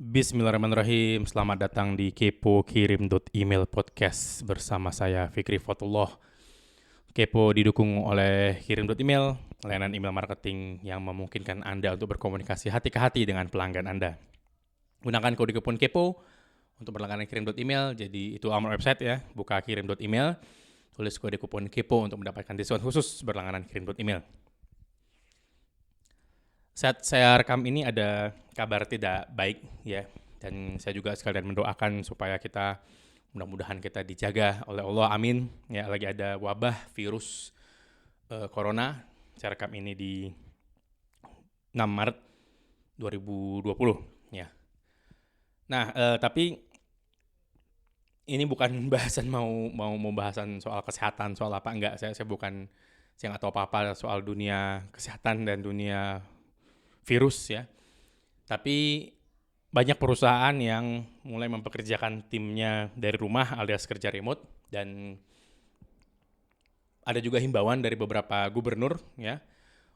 Bismillahirrahmanirrahim. Selamat datang di Kepo Kirim.email podcast bersama saya Fikri Fatullah. Kepo didukung oleh Kirim.email, layanan email marketing yang memungkinkan Anda untuk berkomunikasi hati ke hati dengan pelanggan Anda. Gunakan kode kupon Kepo untuk berlangganan Kirim.email. Jadi itu alamat website ya, buka Kirim.email, tulis kode kupon Kepo untuk mendapatkan diskon khusus berlangganan Kirim.email. Saat saya rekam ini ada kabar tidak baik ya, dan saya juga sekalian mendoakan supaya kita mudah-mudahan kita dijaga oleh Allah, amin. Ya, lagi ada wabah virus corona. Saya rekam ini di 6 Maret 2020 ya. Nah, tapi ini bukan bahasan mau bahasan soal kesehatan, soal apa enggak. Saya nggak tahu apa-apa soal dunia kesehatan dan dunia virus ya. Tapi banyak perusahaan yang mulai mempekerjakan timnya dari rumah alias kerja remote, dan ada juga himbauan dari beberapa gubernur ya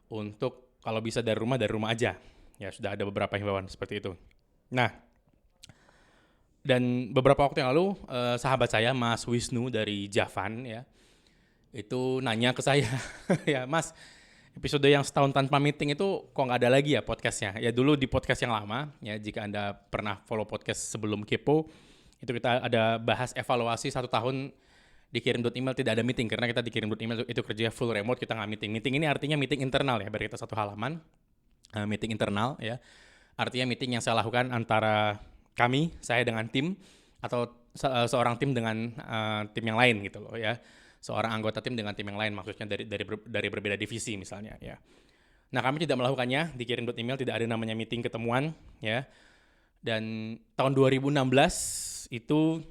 untuk kalau bisa dari rumah aja. Ya, sudah ada beberapa himbauan seperti itu. Nah, dan beberapa waktu yang lalu sahabat saya Mas Wisnu dari Javan ya itu nanya ke saya, ya Mas, episode yang setahun tanpa meeting itu kok nggak ada lagi ya podcastnya? Ya dulu di podcast yang lama, ya jika Anda pernah follow podcast sebelum Kepo, itu kita ada bahas evaluasi 1 tahun di Kirim.email tidak ada meeting, karena kita di Kirim.email itu kerja full remote, kita nggak meeting. Meeting ini artinya meeting internal ya, biar kita satu halaman, meeting internal ya. Artinya meeting yang saya lakukan antara saya dengan tim, atau seorang tim dengan tim yang lain gitu loh ya. Seorang anggota tim dengan tim yang lain, maksudnya dari berbeda divisi misalnya ya. Nah, kami tidak melakukannya di Kirim.email, tidak ada namanya meeting ketemuan ya. Dan tahun 2016 itu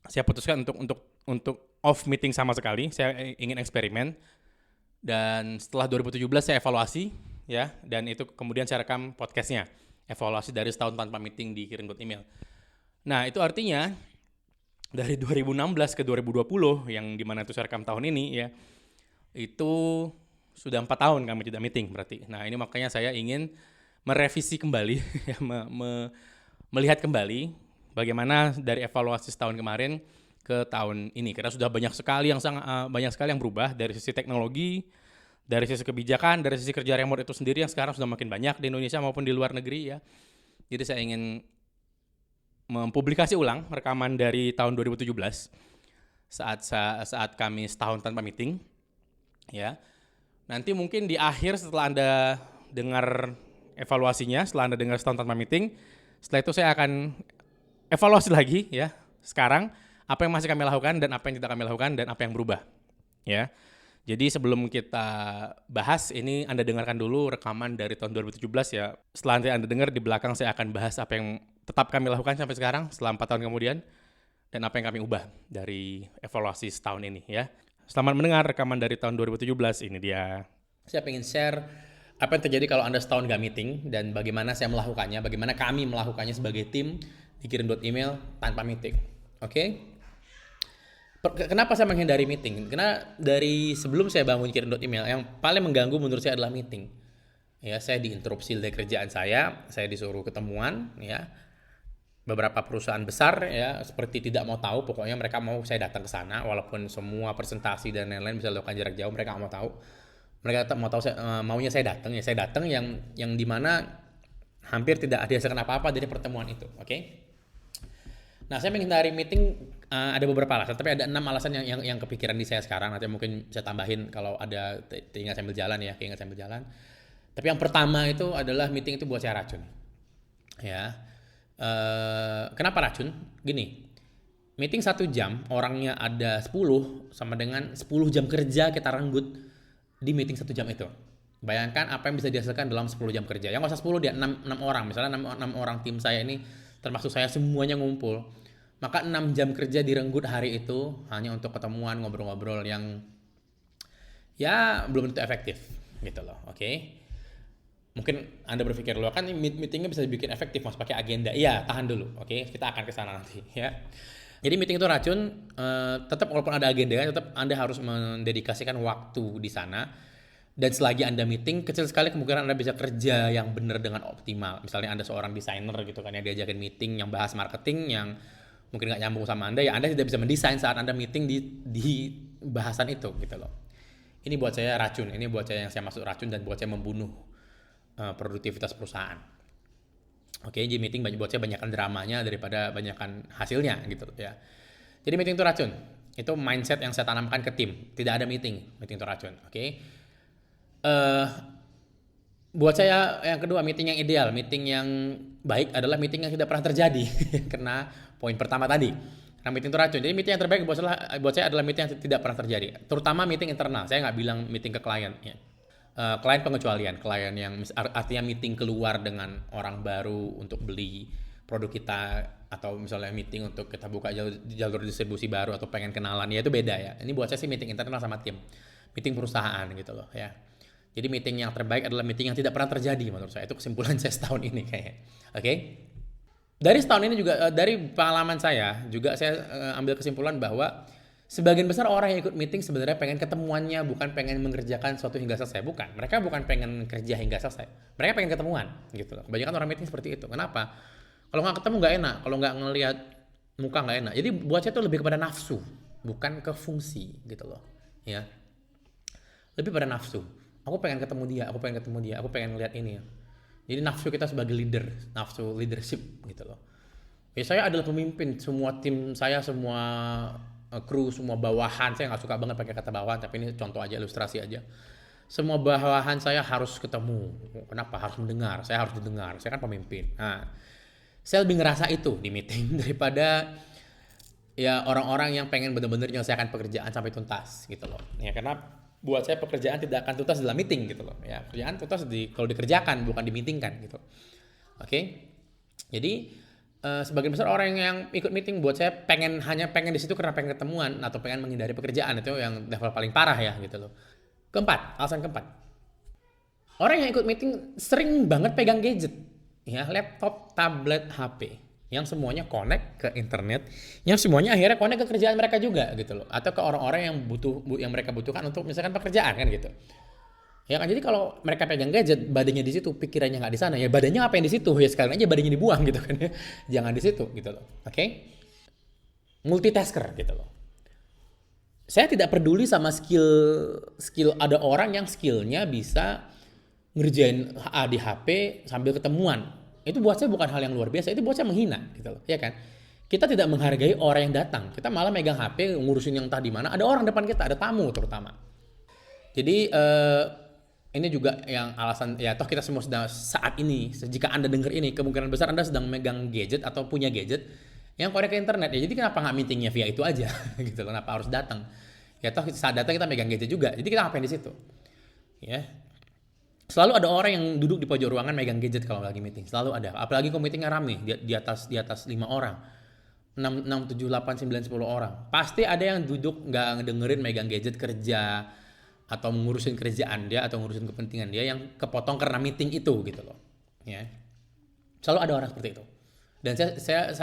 saya putuskan untuk off meeting sama sekali. Saya ingin eksperimen, dan setelah 2017 saya evaluasi ya, dan itu kemudian saya rekam podcastnya, evaluasi dari setahun tanpa meeting di Kirim.email. Nah, itu artinya dari 2016 ke 2020 yang dimana itu saya rekam tahun ini ya, itu sudah 4 tahun kami tidak meeting berarti. Nah, ini makanya saya ingin merevisi kembali ya, melihat kembali bagaimana dari evaluasi setahun kemarin ke tahun ini, karena sudah banyak sekali yang berubah dari sisi teknologi, dari sisi kebijakan, dari sisi kerja remote itu sendiri yang sekarang sudah makin banyak di Indonesia maupun di luar negeri ya. Jadi saya ingin mempublikasi ulang rekaman dari tahun 2017 saat kami setahun tanpa meeting ya. Nanti mungkin di akhir setelah Anda dengar evaluasinya, setelah Anda dengar setahun tanpa meeting, setelah itu saya akan evaluasi lagi ya, sekarang apa yang masih kami lakukan dan apa yang tidak kami lakukan dan apa yang berubah ya. Jadi sebelum kita bahas ini, Anda dengarkan dulu rekaman dari tahun 2017 ya. Setelah nanti Anda dengar, di belakang saya akan bahas apa yang tetap kami lakukan sampai sekarang setelah 4 tahun kemudian, dan apa yang kami ubah dari evaluasi setahun ini ya. Selamat mendengar rekaman dari tahun 2017, ini dia. Saya ingin share apa yang terjadi kalau Anda setahun gak meeting, dan bagaimana saya melakukannya, bagaimana kami melakukannya sebagai tim di Kirim.email tanpa meeting. Oke? Kenapa saya menghindari meeting? Karena dari sebelum saya bangun Kirim.email, yang paling mengganggu menurut saya adalah meeting. Ya, saya diinterupsi dari kerjaan saya disuruh ketemuan ya. Beberapa perusahaan besar ya seperti tidak mau tahu, pokoknya mereka mau saya datang ke sana walaupun semua presentasi dan lain-lain bisa dilakukan jarak jauh, mereka nggak mau tahu. Mereka tetap mau tahu maunya saya datang ya. Saya datang yang dimana hampir tidak dihasilkan apa-apa dari pertemuan itu. Oke? Nah, saya menghindari meeting ada beberapa alasan, tapi ada 6 alasan yang kepikiran di saya sekarang. Nanti mungkin saya tambahin kalau ada keingat sambil jalan ya, Tapi yang pertama itu adalah meeting itu buat saya racun. Ya. Kenapa racun? Gini. Meeting 1 jam, orangnya ada 10, sama dengan 10 jam kerja kita renggut di meeting 1 jam itu. Bayangkan apa yang bisa dihasilkan dalam 10 jam kerja. Yang nggak usah 10 dia 6 orang. Misalnya 6 orang tim saya ini, termasuk saya semuanya ngumpul, maka 6 jam kerja direnggut hari itu hanya untuk ketemuan, ngobrol-ngobrol yang ya belum tentu efektif gitu loh. Oke? Mungkin Anda berpikir, loh kan meetingnya bisa dibikin efektif mas pakai agenda. Iya, tahan dulu. Oke? Kita akan ke sana nanti ya. Jadi meeting itu racun, tetap walaupun ada agenda, tetap Anda harus mendedikasikan waktu di sana. Dan selagi Anda meeting, kecil sekali kemungkinan Anda bisa kerja yang benar dengan optimal. Misalnya Anda seorang desainer gitu kan, ya diajakin meeting yang bahas marketing yang mungkin nggak nyambung sama Anda, ya Anda tidak bisa mendesain saat Anda meeting di bahasan itu gitu loh. Ini buat saya racun, ini buat saya yang saya masuk racun dan buat saya membunuh produktivitas perusahaan. Oke, jadi meeting buat saya banyakkan dramanya daripada banyakkan hasilnya gitu ya. Jadi meeting itu racun. Itu mindset yang saya tanamkan ke tim. Tidak ada meeting itu racun. Oke. Buat saya yang kedua, meeting yang ideal, meeting yang baik adalah meeting yang tidak pernah terjadi. Karena poin pertama tadi, karena meeting itu racun. Jadi meeting yang terbaik buat saya adalah meeting yang tidak pernah terjadi. Terutama meeting internal. Saya nggak bilang meeting ke klien. Ya. Klien pengecualian, klien yang artinya meeting keluar dengan orang baru untuk beli produk kita, atau misalnya meeting untuk kita buka jalur distribusi baru atau pengen kenalan, ya itu beda ya. Ini buat saya sih meeting internal sama tim, meeting perusahaan gitu loh ya. Jadi meeting yang terbaik adalah meeting yang tidak pernah terjadi menurut saya. Itu kesimpulan saya setahun ini kayaknya. Oke? Dari setahun ini juga, dari pengalaman saya juga saya ambil kesimpulan bahwa sebagian besar orang yang ikut meeting sebenarnya pengen ketemuannya, bukan pengen mengerjakan sesuatu hingga selesai. Bukan. Mereka bukan pengen kerja hingga selesai. Mereka pengen ketemuan gitu loh. Kebanyakan orang meeting seperti itu. Kenapa? Kalau nggak ketemu nggak enak. Kalau nggak ngelihat muka nggak enak. Jadi buat saya itu lebih kepada nafsu, bukan ke fungsi gitu loh. Ya. Lebih pada nafsu. Aku pengen ketemu dia, aku pengen lihat ini. Jadi nafsu kita sebagai leader, nafsu leadership gitu loh. Ya saya adalah pemimpin, semua tim saya, semua kru, semua bawahan, saya nggak suka banget pakai kata bawahan, tapi ini contoh aja, ilustrasi aja. Semua bawahan saya harus ketemu. Kenapa? Harus mendengar, saya harus didengar, saya kan pemimpin. Nah, saya lebih ngerasa itu di meeting daripada ya orang-orang yang pengen benar-benar menyelesaikan pekerjaan sampai tuntas gitu loh. Ya karena buat saya pekerjaan tidak akan tuntas dalam meeting gitu loh. Ya, pekerjaan tuntas kalau dikerjakan, bukan di meeting kan gitu. Oke. Jadi sebagian besar orang yang ikut meeting buat saya hanya pengen di situ karena pengen ketemuan atau pengen menghindari pekerjaan, itu yang level paling parah ya gitu loh. Alasan keempat. Orang yang ikut meeting sering banget pegang gadget. Ya, laptop, tablet, HP. Yang semuanya connect ke internet, yang semuanya akhirnya connect ke kerjaan mereka juga gitu loh, atau ke orang-orang yang mereka butuhkan untuk misalkan pekerjaan kan gitu. Ya kan, jadi kalau mereka pegang gadget, badannya di situ, pikirannya nggak di sana, ya badannya ngapain di situ? Ya sekalian aja badannya dibuang gitu kan ya. Jangan di situ gitu loh. Oke? Multitasker gitu loh. Saya tidak peduli sama skill ada orang yang skillnya bisa ngerjain di HP sambil ketemuan. Itu buat saya bukan hal yang luar biasa, itu buat saya menghina gitu loh, ya kan? Kita tidak menghargai orang yang datang, kita malah megang HP ngurusin yang entah di mana, ada orang depan kita, ada tamu terutama. Jadi ini juga yang alasan, ya toh kita semua sedang saat ini, jika Anda dengar ini, kemungkinan besar Anda sedang megang gadget atau punya gadget yang connect ke internet, ya jadi kenapa nggak meetingnya via itu aja gitu loh, kenapa harus datang? Ya toh saat datang kita megang gadget juga, jadi kita ngapain di situ? Ya. Selalu ada orang yang duduk di pojok ruangan megang gadget kalau lagi meeting. Selalu ada. Apalagi kalau meetingnya rame, di atas 5 orang. 6, 7, 8, 9, 10 orang. Pasti ada yang duduk nggak ngedengerin megang gadget kerja, atau ngurusin kerjaan dia, atau ngurusin kepentingan dia yang kepotong karena meeting itu gitu loh. Ya. Selalu ada orang seperti itu. Dan saya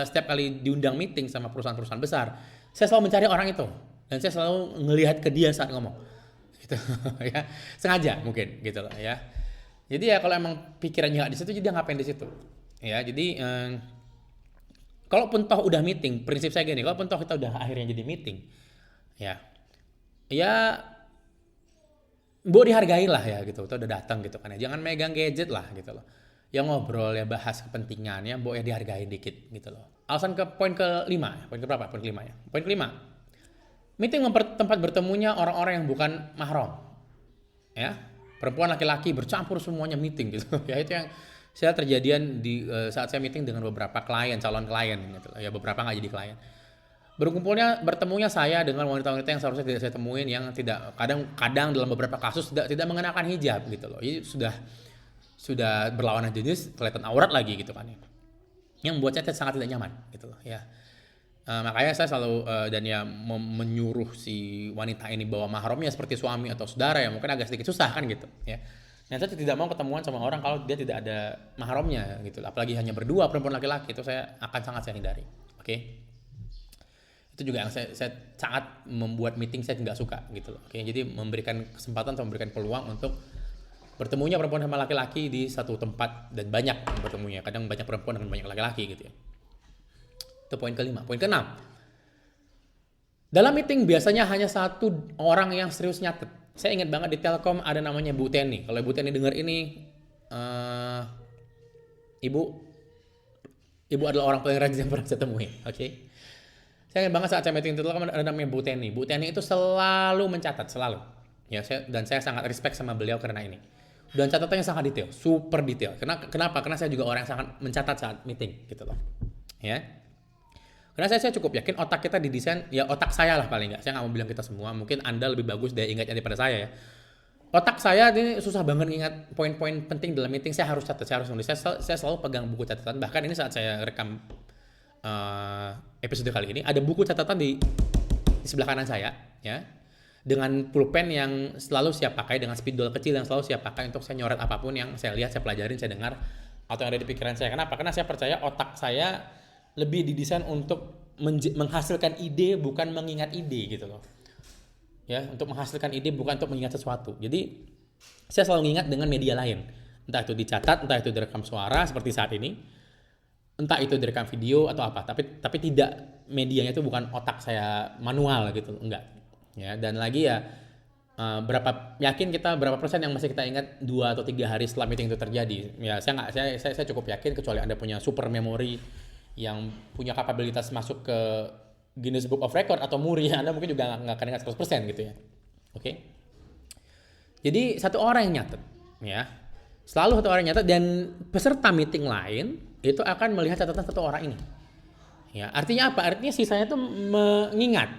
setiap kali diundang meeting sama perusahaan-perusahaan besar, saya selalu mencari orang itu. Dan saya selalu ngelihat ke dia saat ngomong. Gitu ya, sengaja mungkin gitu loh ya. Jadi ya kalau emang pikirannya nggak di situ, jadi ngapain di situ ya. Jadi kalaupun toh udah meeting, prinsip saya gini, kalaupun toh kita udah akhirnya jadi meeting ya dihargai lah ya gitu, udah datang gitu kan ya, jangan megang gadget lah gitu loh, yang ngobrol ya, bahas kepentingannya, ya dihargai dikit gitu loh. Alasan poin kelima, poin keberapa? Poin kelima ya. Poin kelima, meeting tempat bertemunya orang-orang yang bukan mahram. Ya, perempuan laki-laki bercampur semuanya meeting gitu. Ya itu yang saya terjadian di saat saya meeting dengan beberapa calon klien gitu. Ya beberapa nggak jadi klien. Bertemunya saya dengan wanita-wanita yang seharusnya tidak saya temuin, yang tidak, kadang dalam beberapa kasus tidak mengenakan hijab gitu loh. Jadi sudah berlawanan jenis, kelihatan aurat lagi gitu kan ya. Yang buat saya sangat tidak nyaman gitu loh ya. Makanya saya selalu menyuruh si wanita ini bawa mahramnya seperti suami atau saudara, ya mungkin agak sedikit susah kan gitu ya. Nah, saya tidak mau ketemuan sama orang kalau dia tidak ada mahramnya gitu, apalagi hanya berdua, perempuan laki-laki, itu saya akan sangat saya hindari. Oke. Itu juga yang saya sangat membuat meeting saya nggak suka gitu loh. Oke, jadi memberikan kesempatan atau memberikan peluang untuk bertemunya perempuan sama laki-laki di satu tempat dan banyak bertemunya. Kadang banyak perempuan dengan banyak laki-laki gitu ya. Itu poin kelima. Poin keenam. Dalam meeting biasanya hanya satu orang yang serius nyatet. Saya ingat banget di Telkom ada namanya Bu Teni. Kalau Bu Teni dengar ini, ibu adalah orang paling rajin yang pernah saya temui. Oke. Saya ingat banget saat saya meeting di Telkom ada namanya Bu Teni. Bu Teni itu selalu mencatat, selalu. Ya, dan saya sangat respect sama beliau karena ini. Dan catatannya sangat detail, super detail. Kenapa? Karena saya juga orang yang sangat mencatat saat meeting gitu loh. Ya. Karena saya cukup yakin otak kita didesain, ya otak saya lah paling nggak. Saya nggak mau bilang kita semua, mungkin Anda lebih bagus daya ingatnya daripada saya ya. Otak saya ini susah banget ingat poin-poin penting dalam meeting, saya harus catat, saya harus nulis. Saya selalu pegang buku catatan, bahkan ini saat saya rekam episode kali ini, ada buku catatan di sebelah kanan saya, ya. Dengan pulpen yang selalu saya pakai, dengan spidol kecil yang selalu saya pakai untuk saya nyoret apapun yang saya lihat, saya pelajarin, saya dengar, atau yang ada di pikiran saya. Kenapa? Karena saya percaya otak saya lebih didesain untuk menghasilkan ide bukan mengingat ide gitu loh. Ya, untuk menghasilkan ide bukan untuk mengingat sesuatu. Jadi saya selalu mengingat dengan media lain. Entah itu dicatat, entah itu direkam suara seperti saat ini, entah itu direkam video atau apa. Tapi tidak, medianya itu bukan otak saya manual gitu, enggak. Ya, dan lagi ya berapa persen yang masih kita ingat 2 atau 3 hari setelah meeting itu terjadi. Ya, saya cukup yakin, kecuali Anda punya super memory yang punya kapabilitas masuk ke Guinness Book of Record atau Muri, Anda mungkin juga nggak akan ingat 100% gitu ya. Oke. Jadi satu orang yang nyatet, ya. Selalu satu orang yang nyatet, dan peserta meeting lain itu akan melihat catatan satu orang ini. Ya, artinya apa? Artinya sisanya itu mengingat.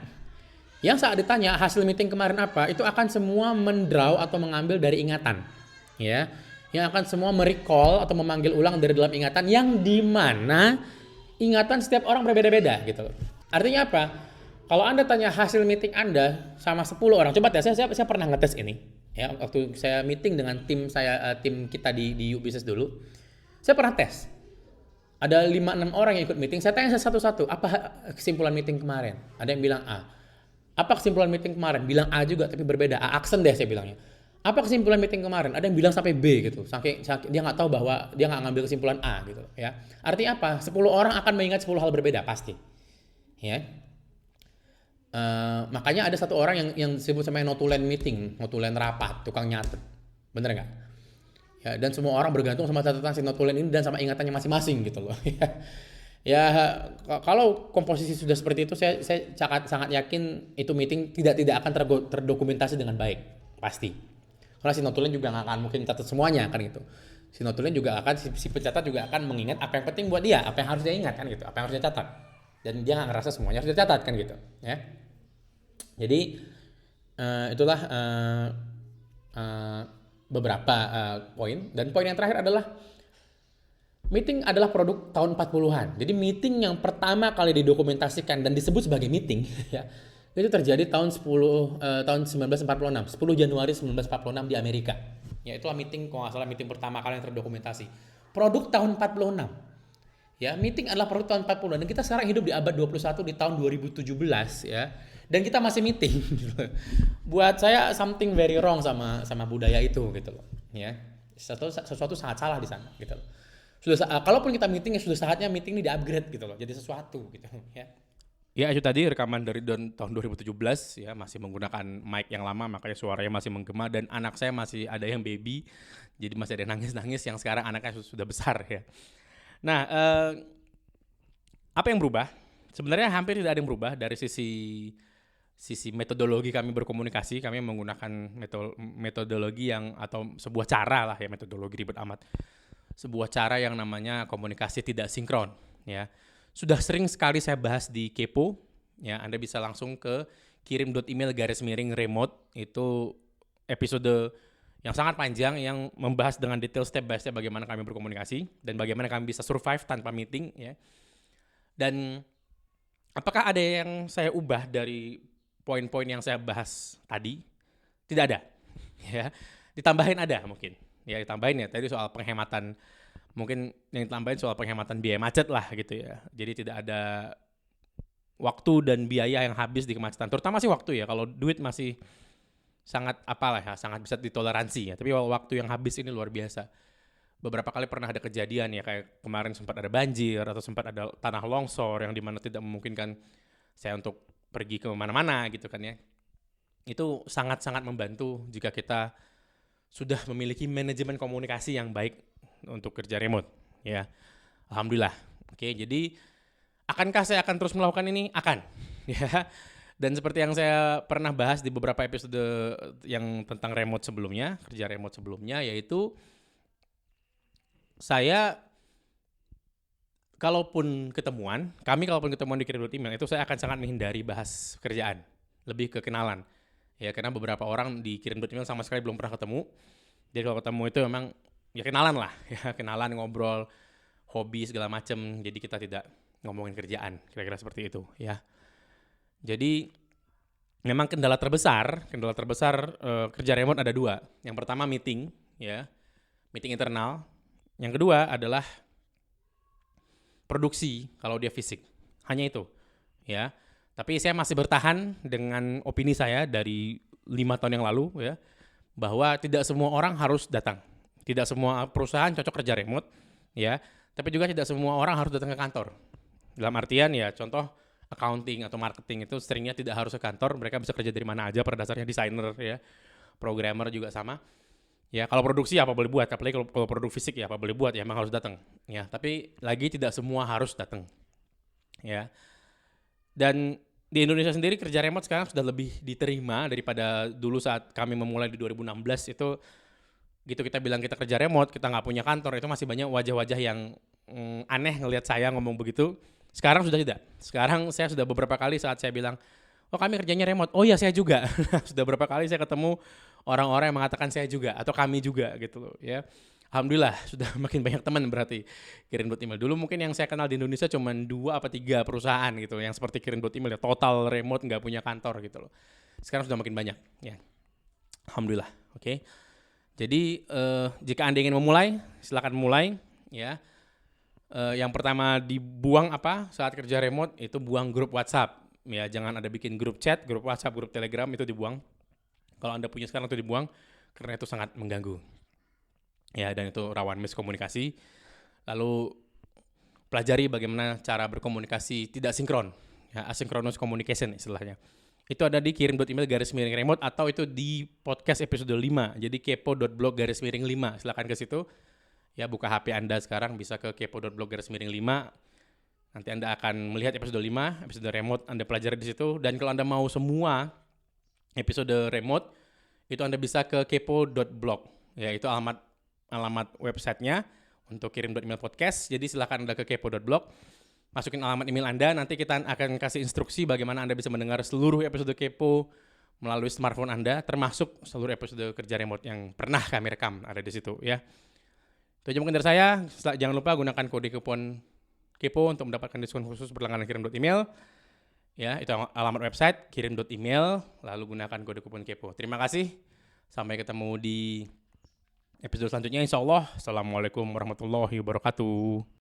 Yang saat ditanya hasil meeting kemarin apa, itu akan semua mendraw atau mengambil dari ingatan. Ya. Yang akan semua merecall atau memanggil ulang dari dalam ingatan, yang di mana ingatan setiap orang berbeda-beda gitu. Artinya apa? Kalau Anda tanya hasil meeting Anda sama 10 orang, coba tes, saya pernah ngetes ini. Ya, waktu saya meeting dengan tim kita di U Business dulu, saya pernah tes. Ada 5-6 orang yang ikut meeting, saya tanya satu-satu, apa kesimpulan meeting kemarin? Ada yang bilang A. Apa kesimpulan meeting kemarin? Bilang A juga tapi berbeda. A aksen deh saya bilangnya. Apa kesimpulan meeting kemarin? Ada yang bilang sampai B gitu. Saking dia nggak tahu bahwa dia nggak ngambil kesimpulan A gitu ya. Artinya apa? 10 orang akan mengingat 10 hal berbeda pasti. Ya. Makanya ada satu orang yang disebut sama notulen meeting, notulen rapat, tukang nyatet. Bener nggak? Ya, dan semua orang bergantung sama catatan si notulen ini dan sama ingatannya masing-masing gitu loh. Ya, kalau komposisi sudah seperti itu, saya sangat yakin itu meeting tidak akan terdokumentasi dengan baik, pasti. Karena si notulen juga nggak akan mungkin catat semuanya kan gitu. Si notulen juga akan, si pencatat juga akan mengingat apa yang penting buat dia, apa yang harus dia ingat kan gitu, apa yang harus dia catat. Dan dia nggak ngerasa semuanya harus dicatat kan gitu, ya. Jadi itulah beberapa poin. Dan poin yang terakhir adalah meeting adalah produk tahun 40-an. Jadi meeting yang pertama kali didokumentasikan dan disebut sebagai meeting ya, itu terjadi tahun 1946, 10 Januari 1946 di Amerika. Ya, itulah meeting, kalau nggak salah meeting pertama kali yang terdokumentasi. Produk tahun 46. Ya, meeting adalah produk tahun 40-an, dan kita sekarang hidup di abad 21 di tahun 2017 ya. Dan kita masih meeting gitu. Buat saya something very wrong sama budaya itu gitu loh, ya. Sesuatu sangat salah di sana gitu loh. Kalaupun kita meeting, ya sudah saatnya meeting ini di-upgrade gitu loh, jadi sesuatu gitu ya. Ya, itu tadi rekaman dari tahun 2017 ya, masih menggunakan mic yang lama, makanya suaranya masih menggema, dan anak saya masih ada yang baby, jadi masih ada nangis-nangis, yang sekarang anaknya sudah besar ya. Nah, apa yang berubah? Sebenarnya hampir tidak ada yang berubah dari sisi metodologi kami berkomunikasi. Kami menggunakan metodologi atau sebuah cara lah ya, metodologi ribet amat. Sebuah cara yang namanya komunikasi tidak sinkron ya. Sudah sering sekali saya bahas di Kepo ya. Anda bisa langsung ke kirim.email/remote, itu episode yang sangat panjang yang membahas dengan detail step by step bagaimana kami berkomunikasi dan bagaimana kami bisa survive tanpa meeting ya. Dan apakah ada yang saya ubah dari poin-poin yang saya bahas tadi? Tidak ada. Ya. Ditambahin ada mungkin. Ya, ditambahin ya tadi soal penghematan, mungkin yang ditambahin soal penghematan biaya macet lah gitu ya. Jadi tidak ada waktu dan biaya yang habis di kemacetan. Terutama sih waktu ya. Kalau duit masih sangat sangat bisa ditoleransi ya. Tapi waktu yang habis ini luar biasa. Beberapa kali pernah ada kejadian ya, kayak kemarin sempat ada banjir atau sempat ada tanah longsor yang dimana tidak memungkinkan saya untuk pergi ke mana-mana gitu kan ya. Itu sangat-sangat membantu jika kita sudah memiliki manajemen komunikasi yang baik untuk kerja remote ya. Alhamdulillah. Oke, jadi akankah saya akan terus melakukan ini? Akan. Ya. Dan seperti yang saya pernah bahas di beberapa episode yang tentang remote sebelumnya, kerja remote sebelumnya, yaitu kalaupun ketemuan di kirim email itu saya akan sangat menghindari bahas kerjaan, lebih ke kenalan. Ya, karena beberapa orang di kirim email sama sekali belum pernah ketemu. Jadi kalau ketemu itu memang ya kenalan lah, ya kenalan, ngobrol, hobi segala macam. Jadi kita tidak ngomongin kerjaan, kira-kira seperti itu, ya. Jadi memang kendala terbesar kerja remote ada 2. Yang pertama meeting, ya, meeting internal. Yang kedua adalah produksi kalau dia fisik. Hanya itu, ya. Tapi saya masih bertahan dengan opini saya dari 5 tahun yang lalu, ya, bahwa tidak semua orang harus datang. Tidak semua perusahaan cocok kerja remote, ya. Tapi juga tidak semua orang harus datang ke kantor. Dalam artian ya, contoh accounting atau marketing itu seringnya tidak harus ke kantor, mereka bisa kerja dari mana aja, pada dasarnya desainer ya, programmer juga sama. Ya, kalau produksi apa boleh buat, apalagi kalau produk fisik ya apa boleh buat, ya emang harus datang. Ya, tapi lagi tidak semua harus datang. Ya. Dan di Indonesia sendiri kerja remote sekarang sudah lebih diterima daripada dulu saat kami memulai di 2016 itu. Gitu kita bilang kita kerja remote, kita nggak punya kantor, itu masih banyak wajah-wajah yang aneh ngelihat saya ngomong begitu. Sekarang sudah tidak. Sekarang saya sudah beberapa kali saat saya bilang, oh kami kerjanya remote, oh ya saya juga. Sudah beberapa kali saya ketemu orang-orang yang mengatakan saya juga atau kami juga gitu loh ya. Alhamdulillah sudah makin banyak teman berarti kirim email. Dulu mungkin yang saya kenal di Indonesia cuma 2 apa 3 perusahaan gitu yang seperti kirim email ya, total remote, nggak punya kantor gitu loh. Sekarang sudah makin banyak ya. Alhamdulillah. Oke. Jadi jika Anda ingin memulai, silakan mulai ya. Yang pertama dibuang apa saat kerja remote itu buang grup WhatsApp. Ya, jangan ada bikin grup chat, grup WhatsApp, grup Telegram, itu dibuang. Kalau Anda punya sekarang itu dibuang karena itu sangat mengganggu. Ya, dan itu rawan miskomunikasi. Lalu pelajari bagaimana cara berkomunikasi tidak sinkron. Ya, asynchronous communication istilahnya. Itu ada di kirim.email_remote atau itu di podcast episode 5. Jadi kepo.blog_5. Silakan ke situ. Ya, buka HP Anda sekarang bisa ke kepo.blog_5. Nanti Anda akan melihat episode 5, episode remote Anda pelajari di situ. Dan kalau Anda mau semua episode remote, itu Anda bisa ke kepo.blog. Ya, itu alamat websitenya untuk kirim email podcast. Jadi silakan Anda ke kepo.blog. Masukin alamat email Anda, nanti kita akan kasih instruksi bagaimana Anda bisa mendengar seluruh episode Kepo melalui smartphone Anda, termasuk seluruh episode kerja remote yang pernah kami rekam ada di situ ya. Itu aja mungkin dari saya. Jangan lupa gunakan kode kupon Kepo untuk mendapatkan diskon khusus berlangganan kirim.email. Ya, itu alamat website kirim.email, lalu gunakan kode kupon Kepo. Terima kasih. Sampai ketemu di episode selanjutnya insyaallah. Assalamualaikum warahmatullahi wabarakatuh.